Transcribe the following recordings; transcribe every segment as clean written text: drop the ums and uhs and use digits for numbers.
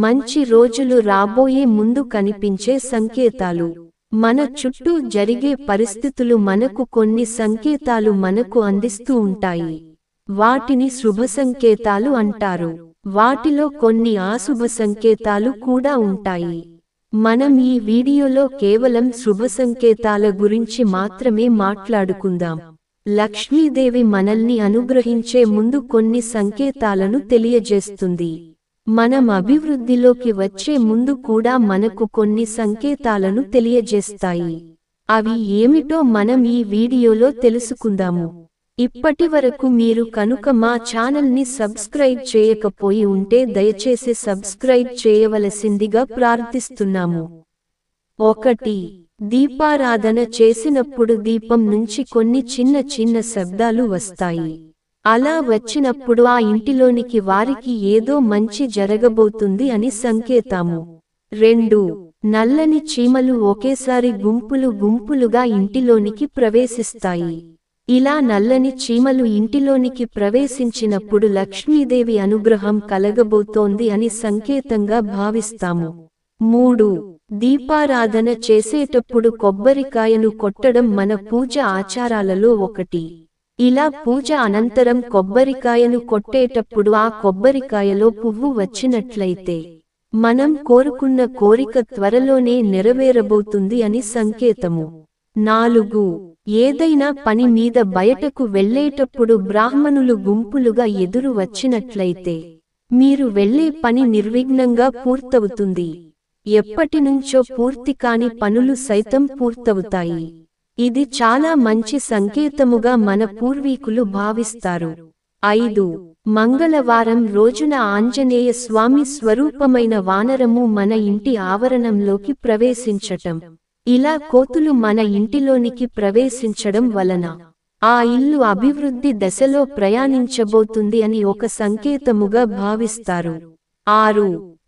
మంచి రోజులు రాబోయే ముందు కనిపించే సంకేతాలు. మన చుట్టూ జరిగే పరిస్థితులు మనకు కొన్ని సంకేతాలు మనకు అందిస్తూ ఉంటాయి. వాటిని శుభ సంకేతాలు అంటారు. వాటిలో కొన్ని అశుభ సంకేతాలు కూడా ఉంటాయి. మనం ఈ వీడియోలో కేవలం శుభ సంకేతాల గురించి మాత్రమే మాట్లాడుకుందాం. లక్ష్మీదేవి మనల్ని అనుగ్రహించే ముందు కొన్ని సంకేతాలను తెలియజేస్తుంది. మనం అభివృద్ధిలోకి వచ్చే ముందు కూడా మనకు కొన్ని సంకేతాలను తెలియజేస్తాయి. అవి ఏమిటో మనం ఈ వీడియోలో తెలుసుకుందాము. ఇప్పటివరకు మీరు కనుక మా ఛానల్ని సబ్స్క్రైబ్ చేయకపోయి ఉంటే దయచేసి సబ్స్క్రైబ్ చేయవలసిందిగా ప్రార్థిస్తున్నాము. 1. దీపారాధన చేసినప్పుడు దీపం నుంచి కొన్ని చిన్న చిన్న శబ్దాలు వస్తాయి. అలా వచ్చినప్పుడు ఆ ఇంటిలోనికి వారికి ఏదో మంచి జరగబోతుంది అని సంకేతము. 2. నల్లని చీమలు ఒకేసారి గుంపులుగా ఇంటిలోనికి ప్రవేశిస్తాయి. ఇలా నల్లని చీమలు ఇంటిలోనికి ప్రవేశించినప్పుడు లక్ష్మీదేవి అనుగ్రహం కలగబోతోంది అని సంకేతంగా భావిస్తాము. 3. దీపారాధన చేసేటప్పుడు కొబ్బరికాయను కొట్టడం మన పూజ ఆచారాలలో ఒకటి. ఇలా పూజ అనంతరం కొబ్బరికాయను కొట్టేటప్పుడు ఆ కొబ్బరికాయలో పువ్వు వచ్చినట్లయితే మనం కోరుకున్న కోరిక త్వరలోనే నెరవేరబోతుంది అని సంకేతము. 4. ఏదైనా పని మీద బయటకు వెళ్ళేటప్పుడు బ్రాహ్మణులు గుంపులుగా ఎదురు వచ్చినట్లయితే మీరు వెళ్ళే పని నిర్విఘ్నంగా పూర్తవుతుంది. ఎప్పటినుంచో పూర్తి కాని పనులు సైతం పూర్తవుతాయి. ఇది చాలా మంచి సంకేతముగా మన పూర్వీకులు భావిస్తారు. 5. మంగళవారం రోజున ఆంజనేయ స్వామి స్వరూపమైన వానరము మన ఇంటి ఆవరణంలోకి ప్రవేశించటం. ఇలా కోతులు మన ఇంటిలోనికి ప్రవేశించడం వలన ఆ ఇల్లు అభివృద్ధి దశలో ప్రయాణించబోతుంది అని ఒక సంకేతముగా భావిస్తారు. 6.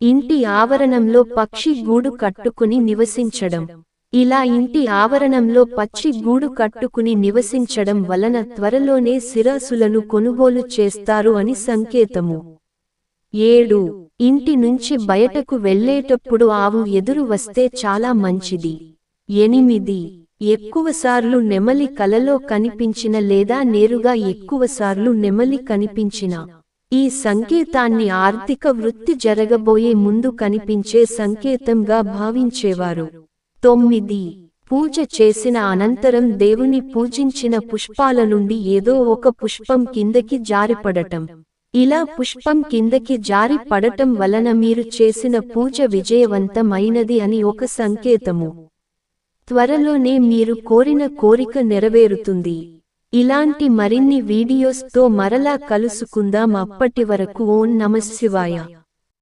ఇంటి ఆవరణంలో పక్షి గూడు కట్టుకుని నివసించడం. ఇలా ఇంటి ఆవరణంలో పక్షి గూడు కట్టుకుని నివసించడం వలన త్వరలోనే స్థిరాస్తులను కొనుగోలు చేస్తారు అని సంకేతము. 7. ఇంటి నుంచి బయటకు వెళ్ళేటప్పుడు ఆవు ఎదురు వస్తే చాలా మంచిది. 8. ఎక్కువసార్లు నెమలి కలలో కనిపించిన లేదా నేరుగా ఎక్కువసార్లు నెమలి కనిపించిన ఈ సంకేతాన్ని ఆర్థిక వృద్ధి జరగబోయే ముందు కనిపించే సంకేతంగా భావించేవారు. 9. పూజ చేసిన అనంతరం దేవుని పూజించిన పుష్పాల నుండి ఏదో ఒక పుష్పం కిందకి జారిపడటం. ఇలా పుష్పం కిందకి జారి పడటం వలన మీరు చేసిన పూజ విజయవంతం అయినది అని ఒక సంకేతము. త్వరలోనే మీరు కోరిన కోరిక నెరవేరుతుంది. ఇలాంటి మరిన్ని వీడియోస్తో మరలా కలుసుకుందాం. అప్పటి వరకు ఓం నమః శివాయ.